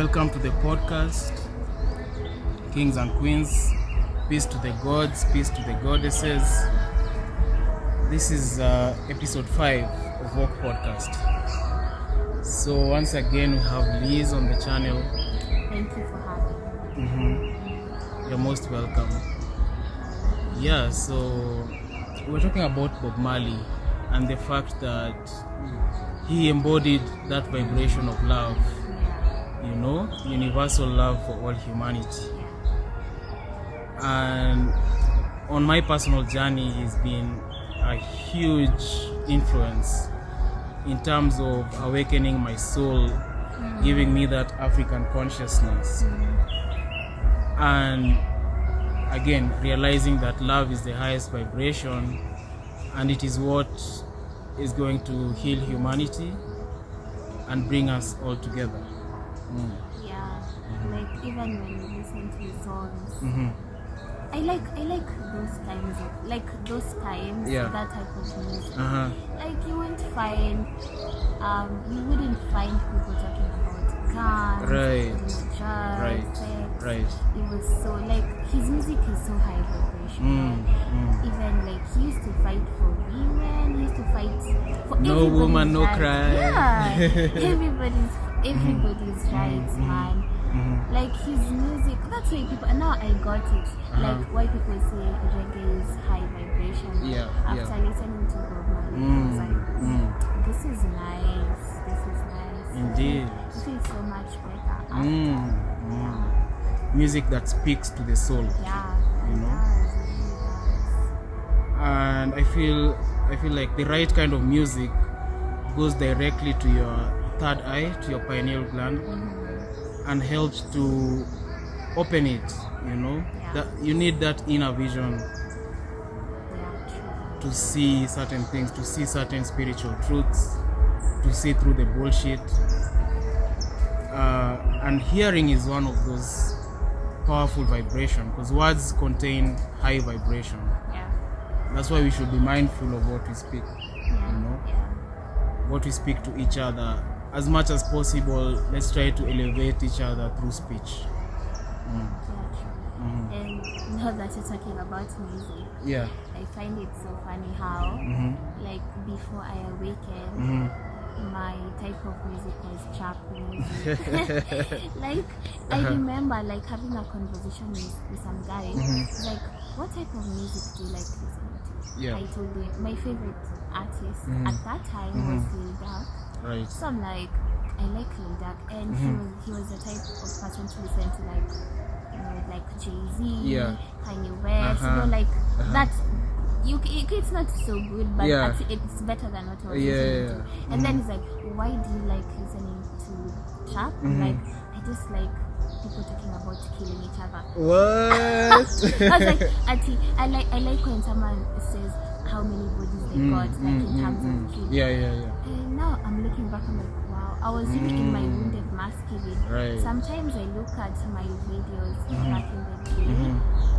Welcome to the podcast, Kings and Queens. Peace to the gods, peace to the goddesses. This is episode 5 of Wo.Ke Podcast. So once again, we have Liz on the channel. Thank you for having me. You're most welcome. Yeah, so we're talking about Bob Marley and the fact that he embodied that vibration of love, you know, universal love for all humanity. And on my personal journey, he's been a huge influence in terms of awakening my soul, giving me that African consciousness. And again, realizing that love is the highest vibration and it is what is going to heal humanity and bring us all together. Yeah, like even when you listen to his songs, I like those kinds of that type of music. Like you wouldn't find people talking about guns, drugs, sex. It was so like his music is so high vibration. Even like he used to fight for women, he used to fight for no woman, no cry. Yeah, everybody's rights, man. Like his music, that's why people, and now I got it. Like why people say reggae is high vibration. After listening to Bob Marley, I was like, this is nice. Indeed. It feels so much better after. Music that speaks to the soul. You know? And I feel like the right kind of music goes directly to your third eye, to your pineal gland, and helps to open it, you know. That you need that inner vision to see certain things, to see certain spiritual truths, to see through the bullshit. And hearing is one of those powerful vibrations, because words contain high vibration. That's why we should be mindful of what we speak, you know, what we speak to each other. As much as possible, let's try to elevate each other through speech. And now that you're talking about music, I find it so funny how, like, before I awakened, my type of music was trap music. Like, I remember like having a conversation with some guy. Like, what type of music do you like listening to? I told him my favorite artist at that time was Lil Durk. So I'm like, I like Lil Durk, and he was the type of person to listen to, like, you know, like Jay-Z, Kanye West, you know, like that. It's not so good, but it's better than what I was listening to. And then he's like, why do you like listening to trap? Like, I just like people talking about killing each other. What? I was like, Auntie, I like when someone says how many bodies they got, like in terms of killing. And now I'm looking back, I'm like, wow, I was really in my wounded masculine. Sometimes I look at my videos back in the day,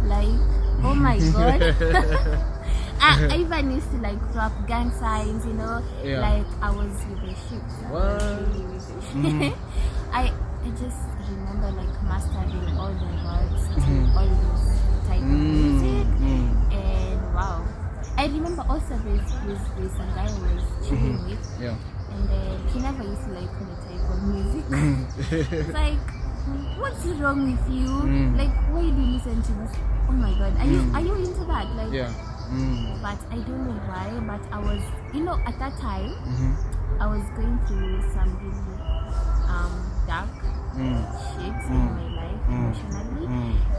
like, oh my god. I even used to like drop gang signs, you know, like I was with the shit. I just remember like mastering all the words to all those type of music, and wow. I remember also there's some guy I was chilling with, and then he never used to like my type of music. It's like, what's wrong with you? Like, why do you listen to this? Oh my god, are you into that? Like, but I don't know why. But I was, you know, at that time, I was going through some really dark shit in my life emotionally,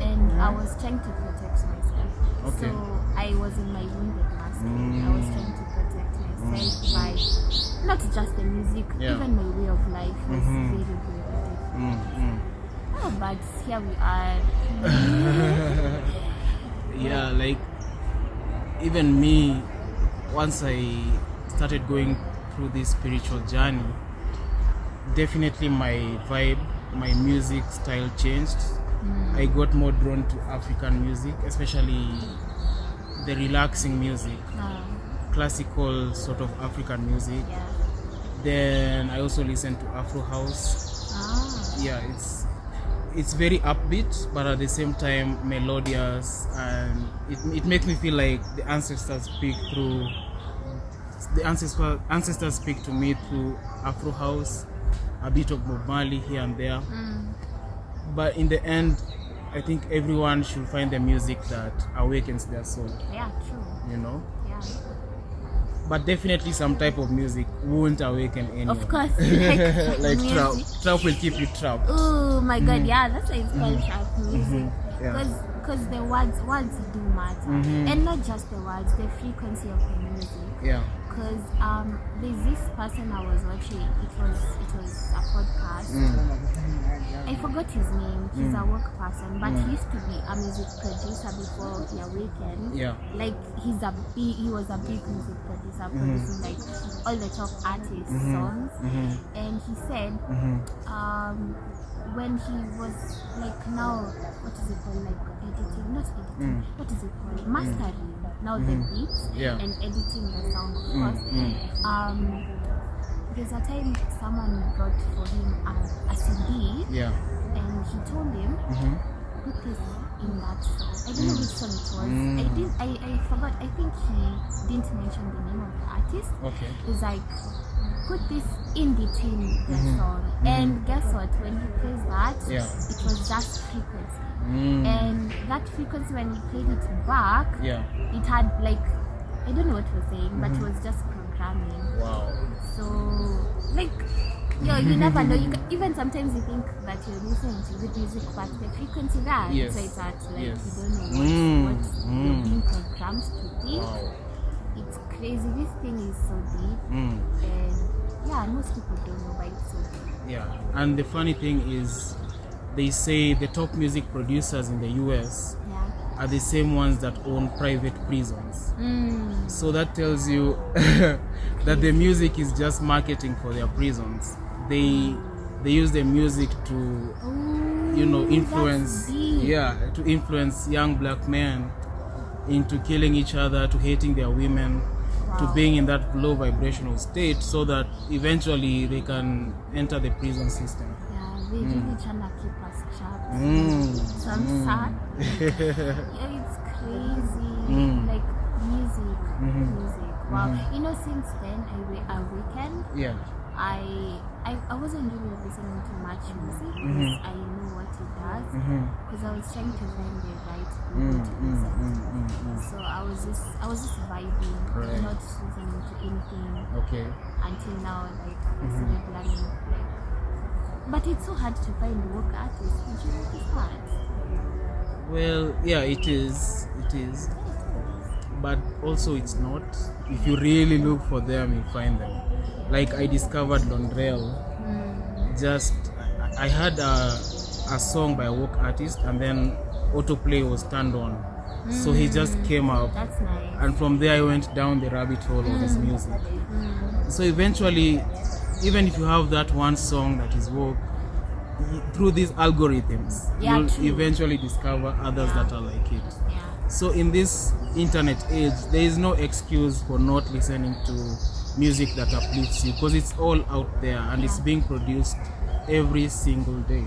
and I was trying to protect myself. So I was in my wounded masculine. I was trying to protect myself by not just the music, even my way of life was very, very different. But here we are. Like even me, once I started going through this spiritual journey, definitely my vibe, my music style changed. I got more drawn to African music, especially the relaxing music, classical sort of African music. Then I also listened to Afro house, Yeah, it's very upbeat, but at the same time melodious, and it makes me feel like the ancestors speak to me through Afro house, a bit of Bob Marley here and there. But in the end, I think everyone should find the music that awakens their soul. Yeah, true. You know? Yeah. But definitely some type of music won't awaken anyone. Of course. Like trap. Trap will keep you trapped. Oh my god, yeah, that's why it's called trap music. Yeah. Because the words do matter. And not just the words, the frequency of the music. Yeah. Because there's this person I was watching, it was a podcast. I forgot his name. He's a work person, but he used to be a music producer before he awakened. Yeah. Like he was a big music producer, producing like all the top artists' songs. And he said when he was like now, what is it called, like editing, not editing, what is it called, mastering now the beats and editing the sound, of course. There's a time someone brought for him a CD, and he told him, put this in that song. I don't know which song it was. I forgot. I think he didn't mention the name of the artist. Okay. It's like, put this in between the song. And guess what? When he plays that, it was just frequency. And that frequency, when he played it back, it had like, I don't know what it was saying, but it was just programming. Wow. So, like, you never know. Even sometimes you think that you're listening to good music, but the frequency that so it's at like you don't know what you're being programmed to think. Wow. It's crazy. This thing is so deep, and most people don't know, but it's so deep. Yeah, and the funny thing is, they say the top music producers in the US are the same ones that own private prisons. So that tells you that the music is just marketing for their prisons. They use the music to influence to influence young black men into killing each other, to hating their women, to being in that low vibrational state, so that eventually they can enter the prison system. They really trying to keep us trapped. Some sad. It's crazy. Like music. Wow. Since then I awakened. I wasn't really listening to much music because I knew what it does. Because I was trying to find the right mood to listen to. So I was just vibing, not listening to anything. Okay. Until now, like I started learning, like. But it's so hard to find work artists. Did you know it's hard? Well, yeah, it is. But also it's not. If you really look for them, you find them. Like I discovered Londrell. I had a song by a work artist, and then autoplay was turned on. So he just came up. That's nice. And from there I went down the rabbit hole of his music. So eventually, even if you have that one song that is work, through these algorithms, you'll eventually discover others that are like it. So in this internet age, there is no excuse for not listening to music that uplifts you, because it's all out there and it's being produced every single day.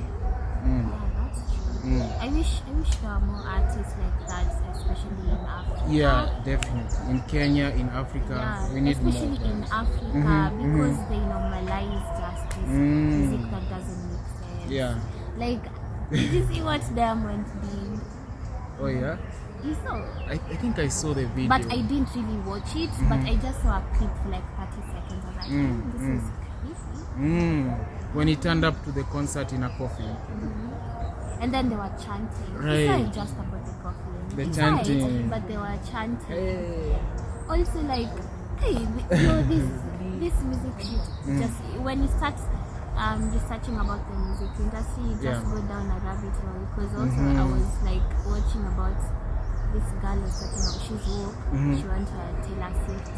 That's true. I wish there were more artists like that, especially in Africa. Yeah, definitely. In Kenya, in Africa, we need more. Especially in Africa, because they normalize justice, music that doesn't make sense. Yeah. Like, did you see what Diamond did? Oh yeah? You saw? I think I saw the video. But I didn't really watch it, but I just saw a clip for like 30 seconds. I was like, this is creepy. When he turned up to the concert in a coffin. And then they were chanting. Right. It's not just about the coffin. The It's chanting. right, but they were chanting. Hey. Also, like, hey, this music shit. Just when you start researching about the music industry, you just go down a rabbit hole. Because also I was like watching about this girl was talking about she's woke. She went to a Taylor Swift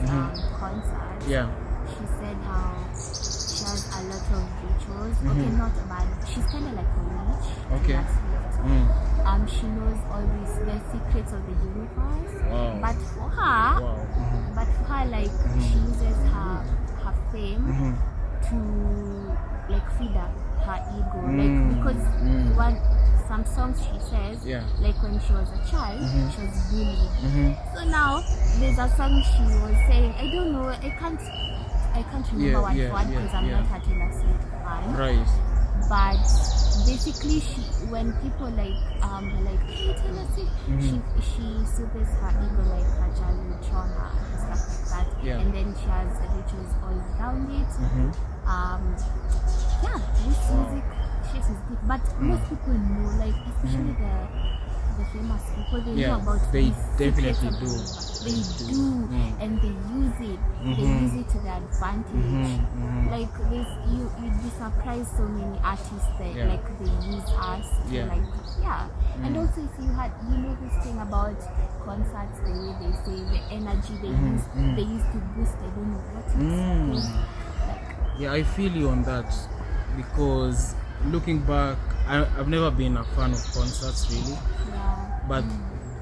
concert. Yeah. She said how she has a lot of rituals. Okay, not bad. She's kind of like a witch. Okay. She knows all the secrets of the universe. Wow. But for her, like she uses her fame to like feed her her ego, like because some songs she says, like when she was a child, she was bullied. So now there's a song she was saying, I don't know, I can't remember what because I'm not a Taylor Swift fan. Right. But basically, when people like hey Taylor Swift, she soothes her ego, like her childhood trauma and stuff like that. And then she has rituals all around it. This music shit is deep, but most people know, like especially the famous people, they know about they this definitely do. They do, and they use it. They use it to their advantage. Like this, you'd be surprised so many artists that like they use us to like And also, if you know this thing about concerts, the way they say the energy they use to boost. I don't know what it's Yeah, I feel you on that, because looking back, I've never been a fan of concerts really. But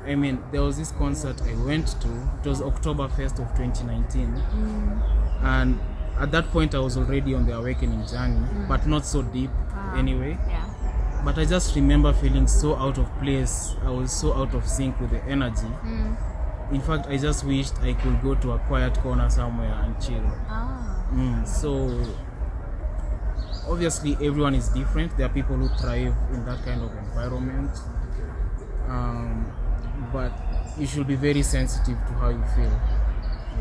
I mean, there was this concert I went to. It was Oktoberfest of 2019, and at that point I was already on the awakening journey, but not so deep anyway. But I just remember feeling so out of place. I was so out of sync with the energy. In fact, I just wished I could go to a quiet corner somewhere and chill. So obviously everyone is different. There are people who thrive in that kind of environment. But you should be very sensitive to how you feel.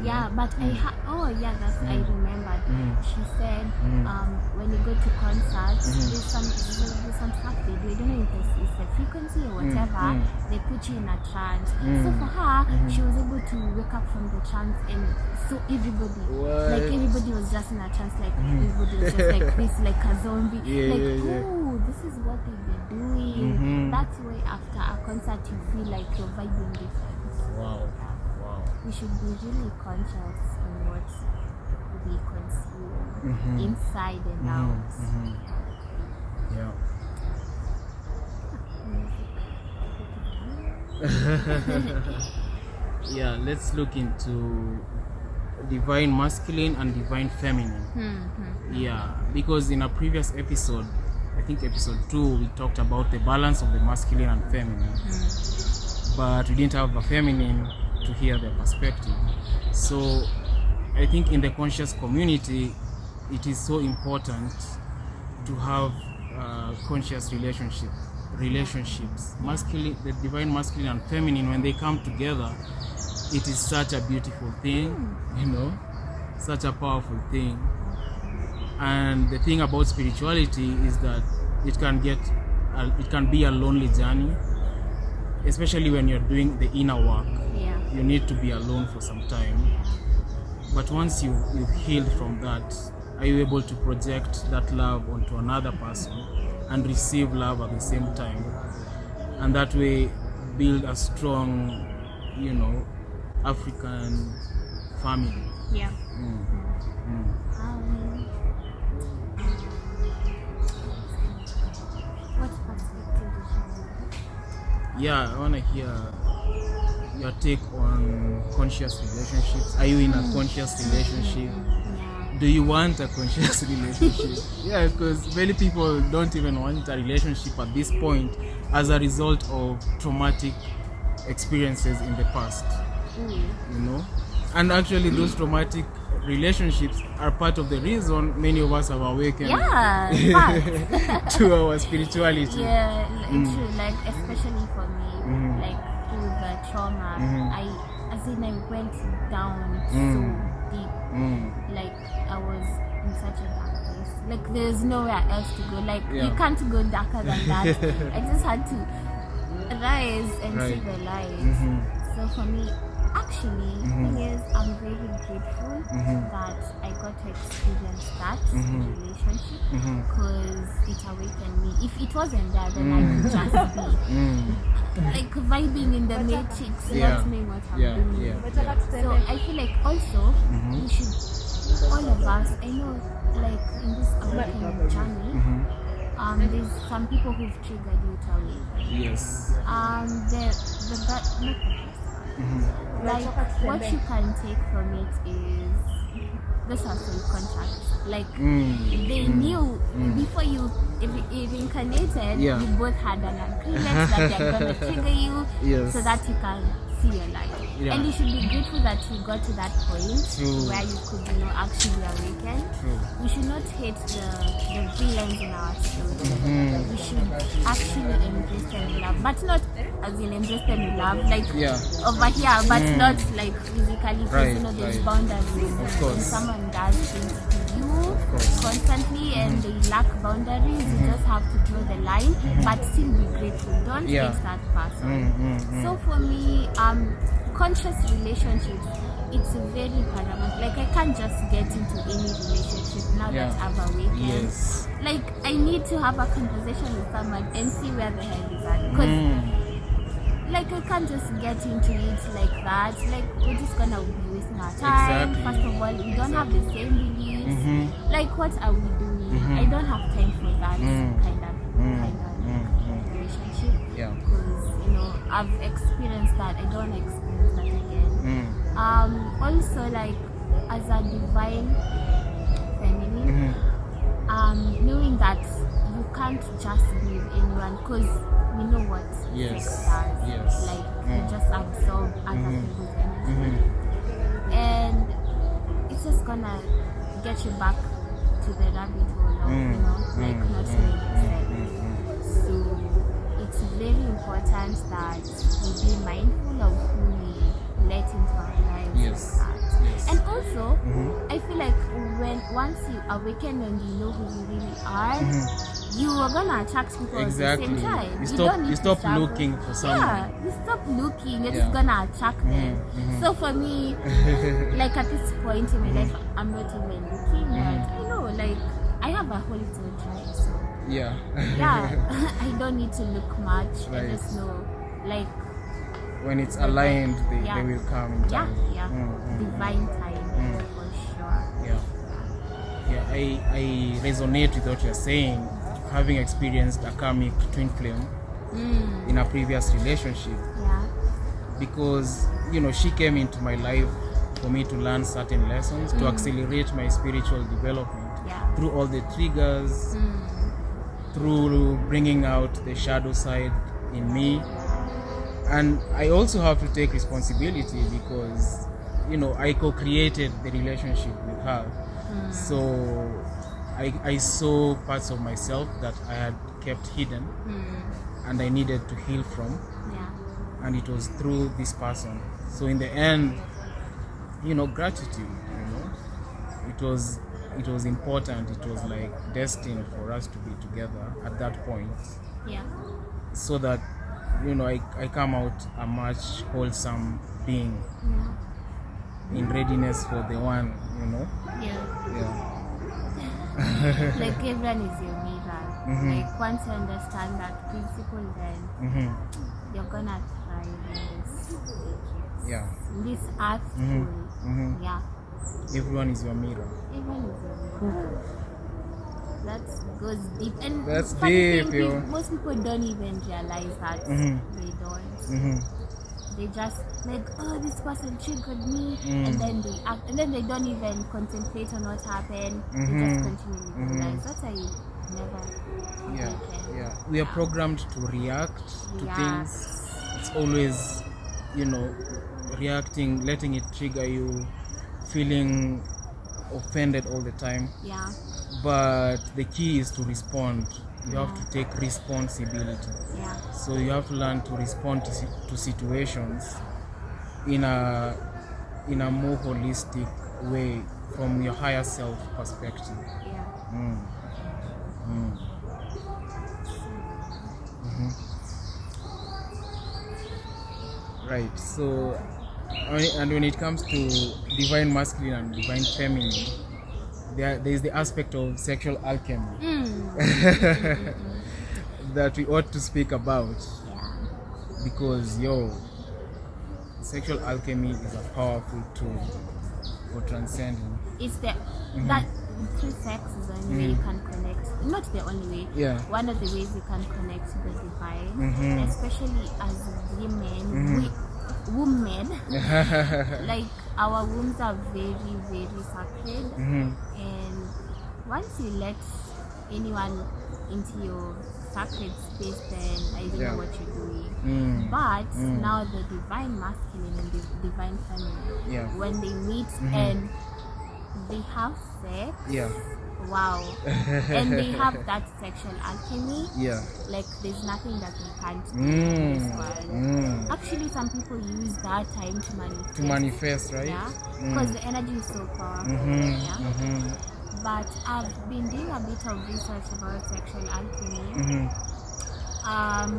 But I remembered. She said when you go to concerts, there's some stuff they do. I don't know if it's a frequency or whatever. They put you in a trance. So for her, she was able to wake up from the trance, and so everybody was just in a trance. Like everybody was just like this, like a zombie. This is what they be doing. That's why after a concert you feel like you're vibing different. Wow. We should be really conscious on what we consume inside and out. Let's look into divine masculine and divine feminine. Because in a previous episode, I think episode 2, we talked about the balance of the masculine and feminine, but we didn't have a feminine to hear their perspective. So I think in the conscious community, it is so important to have conscious relationships. Masculine, the divine masculine and feminine, when they come together, it is such a beautiful thing, such a powerful thing. And the thing about spirituality is that it can be a lonely journey, especially when you're doing the inner work. You need to be alone for some time. But once you've healed from that, are you able to project that love onto another person and receive love at the same time? And that way build a strong, African family. What perspective do you have? I want to hear your take on conscious relationships. Are you in a conscious relationship? Do you want a conscious relationship? Because many people don't even want a relationship at this point as a result of traumatic experiences in the past. And actually those traumatic relationships are part of the reason many of us have awakened to our spirituality. True. Like especially for me, like through the trauma, I went down so deep. Like I was in such a dark place. Like there's nowhere else to go. Like you can't go darker than that. I just had to rise and see the light. So for me, actually, thing is, I'm very grateful that I got to experience that relationship, because it awakened me. If it wasn't there, then I would just be like vibing in the matrix, not knowing what I'm doing. So I feel like also we should, all of us, I know, like in this awakening journey, there's some people who've triggered you to awaken. Like what you can take from it is those are soul contracts. Like they knew before you reincarnated, you both had an agreement that they're gonna trigger you so that you can see your life. Yeah. And you should be grateful that you got to that point where you could, actually awaken. We should not hate the villains in our story. We should actually embrace them in love, but not as in embrace them in love, like over here, but not like physically, because there's boundaries. Of course. When someone does things to you constantly and they lack boundaries, you just have to draw the line, but still be grateful. Don't hate that person. So for me, conscious relationships, it's very paramount. Like I can't just get into any relationship now that I've awakened. Like I need to have a conversation with someone and see where the hell is at. Because like I can't just get into it like that. Like we're just gonna be wasting our time. First of all, we don't have the same beliefs. Like what are we doing? I don't have time for that kind of relationship. Because I've experienced that. I don't experience that again. Also, like as a divine feminine, knowing that you can't just be with anyone, because we know what sex does. Like you just absorb other people's energy, and it's just gonna get you back to the rabbit hole of like not knowing yourself. So it's very important that we be mindful of who we let into our lives. And also, I feel like once you awaken and you know who you really are, you are gonna attract people at the same time. You stop looking for someone. You stop looking. You're just gonna attract them. So for me, like at this point in my life, I'm not even looking, but like I have a whole little tribe. So I don't need to look much. I just know, like when it's aligned, they will come in time. Divine time for sure. I resonate with what you're saying, having experienced a karmic twin flame in a previous relationship. Because she came into my life for me to learn certain lessons, to accelerate my spiritual development through all the triggers, through bringing out the shadow side in me. And I also have to take responsibility because I co-created the relationship with her. So I saw parts of myself that I had kept hidden and I needed to heal from. And it was through this person. So in the end, gratitude, it was important. It was like destined for us to be together at that point. So that I come out a much wholesome being in readiness for the one, Like everyone is your mirror. Like once you understand that principle, then you're gonna thrive in this earthful. Everyone is your mirror. Everyone is your mirror. That goes deep, and that's deep. Most people don't even realize that they don't. They just like, oh, this person triggered me, and then they act, and then they don't even contemplate on what happened. They just continue to realize. That's why you never. We are programmed to react to things. It's always, reacting, letting it trigger you, feeling offended all the time. But the key is to respond. You have to take responsibility. So you have to learn to respond to situations in a more holistic way, from your higher self perspective. Right. So, and when it comes to divine masculine and divine feminine, there is the aspect of sexual alchemy that we ought to speak about. Because sexual alchemy is a powerful tool for transcending. It's that through sex is the only way you can connect. Not the only way. One of the ways you can connect to the divine, especially as women. Like our wombs are very, very sacred. And once you let anyone into your sacred space, then I don't know what you're doing. But now the divine masculine and the divine feminine, when they meet and they have sex, wow, and they have that sexual alchemy, like there's nothing that they can't do in this world. Actually, some people use that time to manifest, right? Yeah, because the energy is so powerful. But I've been doing a bit of research about sexual alchemy.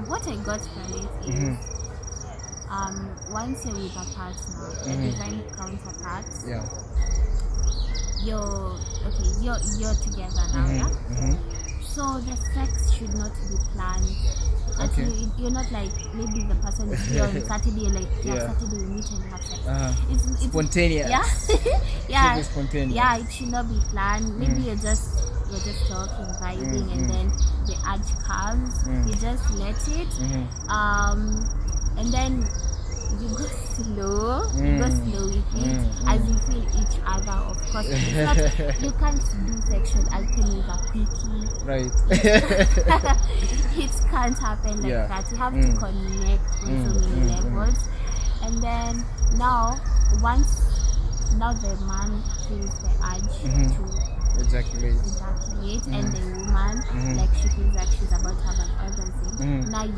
What I got from it is once you're with a partner, a divine counterpart, you're together now, so the sex should not be planned. You're not like, maybe the person is here on Saturday, like Saturday we meet and have sex. It's spontaneous. Yeah, spontaneous. Yeah, it should not be planned. Maybe you're just talking, vibing, and then the urge comes. You just let it, and then you go slow. You go slow with it as you feel each other. Of course, it's not, you can't do sexual alchemy with a quickie. Right. It can't happen like that. You have to connect on so many levels, and then now the man feels the urge to ejaculate, and the woman, like she feels like she's about to have an orgasm. Now you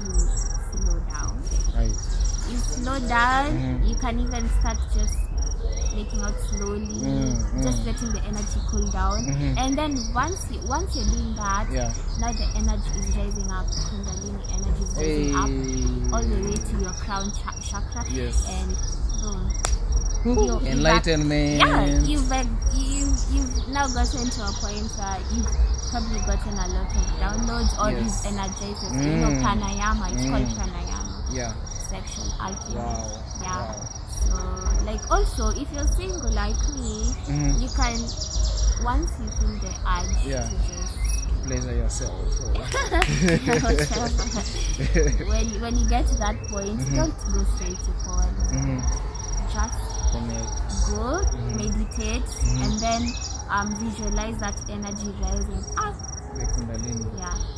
slow down. Right. You slow down. You can even start just making out slowly, just letting the energy cool down. And then once you're doing that, now the energy is rising up. Kundalini energy is rising up all the way to your crown chakra. And boom. Enlightenment. You've now gotten to a point where you've probably gotten a lot of downloads, or these energizers. You know, pranayama. It's called pranayama. Sexual alchemy. Wow. So, like, also, if you're single like me, you can, once you feel the urge to just pleasure yourself. when you get to that point, don't go straight to porn. Just go, meditate, and then visualize that energy rising up. The Kundalini.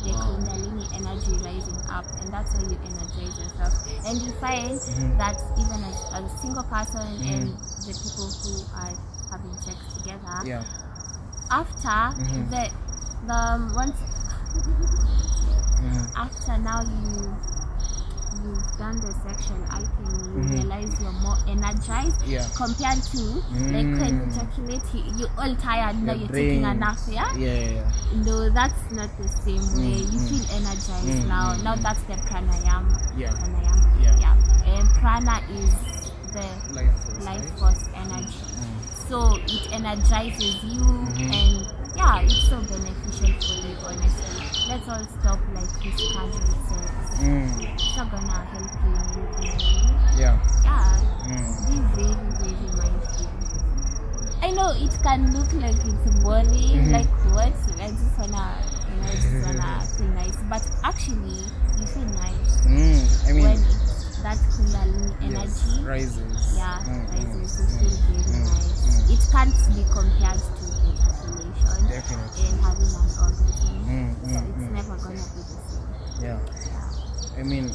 The Kundalini energy rising up, and that's how you energize yourself. And you find that even as a single person and the people who are having sex together, after after now you've done the sexual alchemy, you realize you're more energized compared to like when you ejaculate, you're all tired, now you're taking a nap. No, that's not the same way. You feel energized now. Now that's the pranayama. And prana is the life force energy. So it energizes you, and it's so beneficial for you, honestly. Let's all stop like this casual sex. It's not gonna help you in anything. Be very, very mindful. I know it can look like it's boring, like what? I just wanna feel nice, but actually you feel nice. I mean, when that Kundalini energy rises. Rises, you feel very nice. It can't be compared to ejaculation and having an orgasm. So it's never gonna be the same. I mean,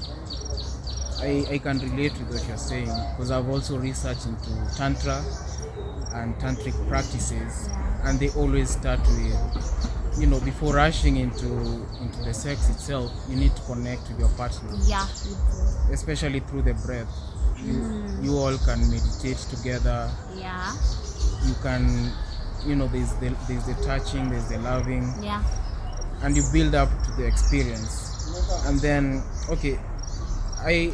I can relate with what you're saying, because I've also researched into Tantra and Tantric practices, and they always start with, before rushing into the sex itself, you need to connect with your partner. Especially through the breath. You all can meditate together. You can, there's the touching, there's the loving. And you build up to the experience. And then, I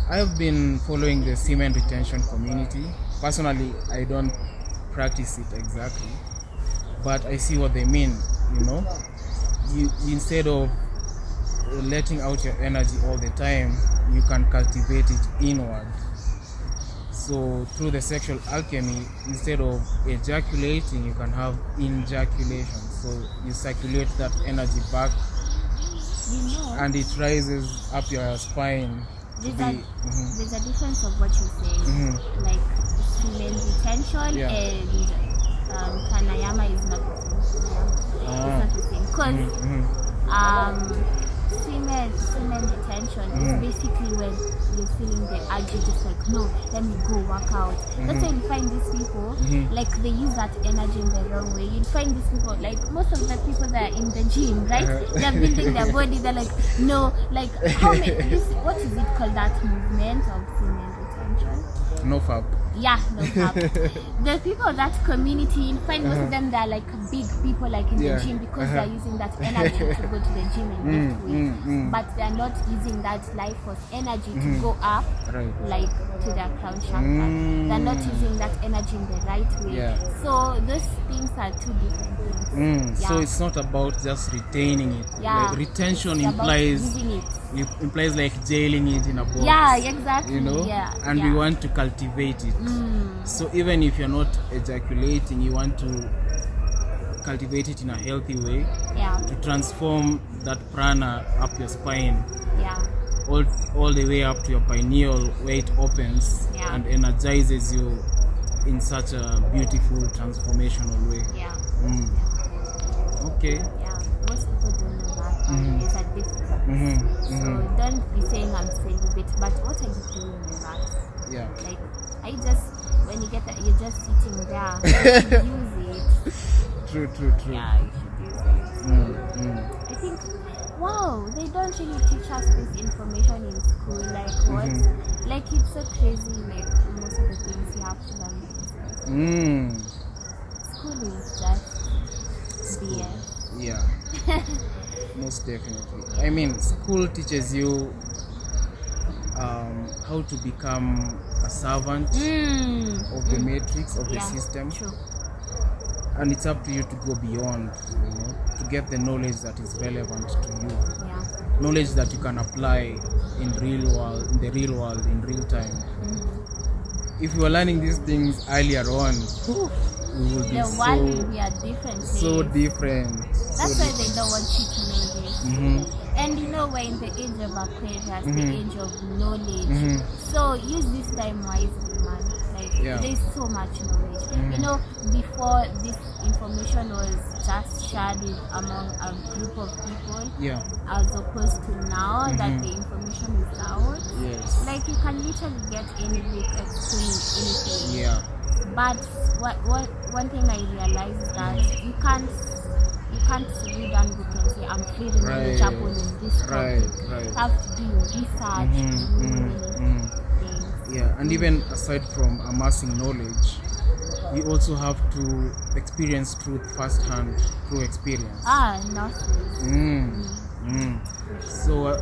have been following the semen retention community. Personally, I don't practice it exactly, but I see what they mean. You instead of letting out your energy all the time, you can cultivate it inward. So through the sexual alchemy, instead of ejaculating, you can have injaculation. So you circulate that energy back, and it rises up your spine. There's a difference of what you're saying. Like semen retention Yeah. and pranayama is not the same. It's not the same because semen retention is basically when you're feeling the urge, you're just like, no, let me go work out. That's why you find these people like they use that energy in the wrong way. You find these people like most of the people that are in the gym, right? They're building their body. They're like, no, like how many? What is it called? That movement of semen retention? No fab. Yeah, no problem. The people of that community, you find most of them that are like big people like in the gym because they're using that energy to go to the gym and lift weight. But they're not using that life force energy to go up like to their crown chakra. They're not using that energy in the right way. Yeah. So those things are two different things. So it's not about just retaining it. Yeah. Like retention It's about implies using it. implies like jailing it in a box. Yeah, exactly. You know? Yeah. And we want to cultivate it. So even if you're not ejaculating, you want to cultivate it in a healthy way to transform that prana up your spine. All the way up to your pineal where it opens and energizes you in such a beautiful transformational way. Okay. Most people don't know that. It's a difference. So don't be saying I'm celibate, but what are you doing with that? Like, I just, when you get that, you're just sitting there. You should use it. True. Yeah, you should use it. I think, wow, they don't really teach us this information in school. Like what? Like it's so crazy. Like most of the things you have to learn. School is just BS. Yeah. Most definitely. I mean, school teaches you how to become a servant of the matrix, of the system. True. And it's up to you to go beyond, to get the knowledge that is relevant to you. Knowledge that you can apply in the real world, in real time. If you are learning these things earlier on, we will be the world will be a different place. So different. That's why they don't want you to know this. And we're in the age of Aquarius, the age of knowledge. So use this time wisely, man. Like there's so much knowledge. Before this information was just shared among a group of people, as opposed to now that the information is out. Like you can literally get any book explaining anything. But one thing I realized is that you can't read one book and say I'm feeling knowledgeable in this topic. You have to do your research, things. And even aside from amassing knowledge, you also have to experience truth firsthand through experience. Nothing. So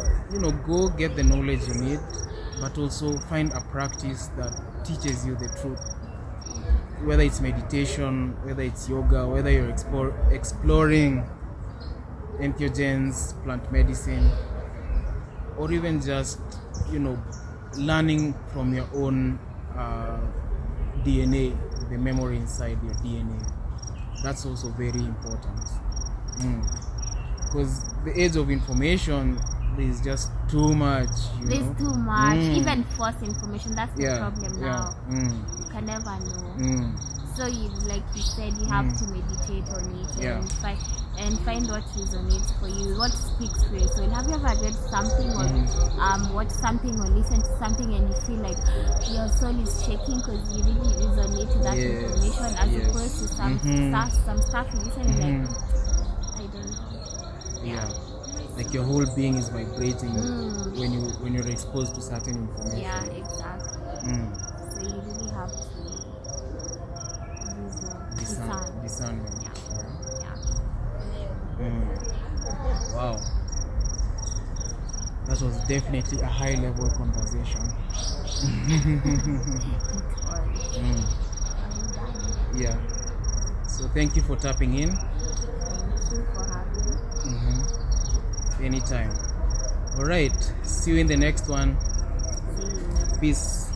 go get the knowledge you need, but also find a practice that teaches you the truth. Whether it's meditation, whether it's yoga, whether you're exploring entheogens, plant medicine, or even just, learning from your own DNA, the memory inside your DNA. That's also very important. Because the age of information, there's just too much. There's too much. Even false information, that's the problem now. You can never know. So like you said, you have to meditate on it and find what resonates for you, what speaks for you. So have you ever read something or watched something or listened to something and you feel like your soul is shaking because you really resonate to that information as opposed to some stuff you listen and like, I don't know. Like your whole being is vibrating when you're exposed to certain information. Yeah, exactly. So you really have to use your discernment. Wow. That was definitely a high level conversation. So thank you for tapping in. Thank you for having me. Anytime. Alright, see you in the next one. Peace.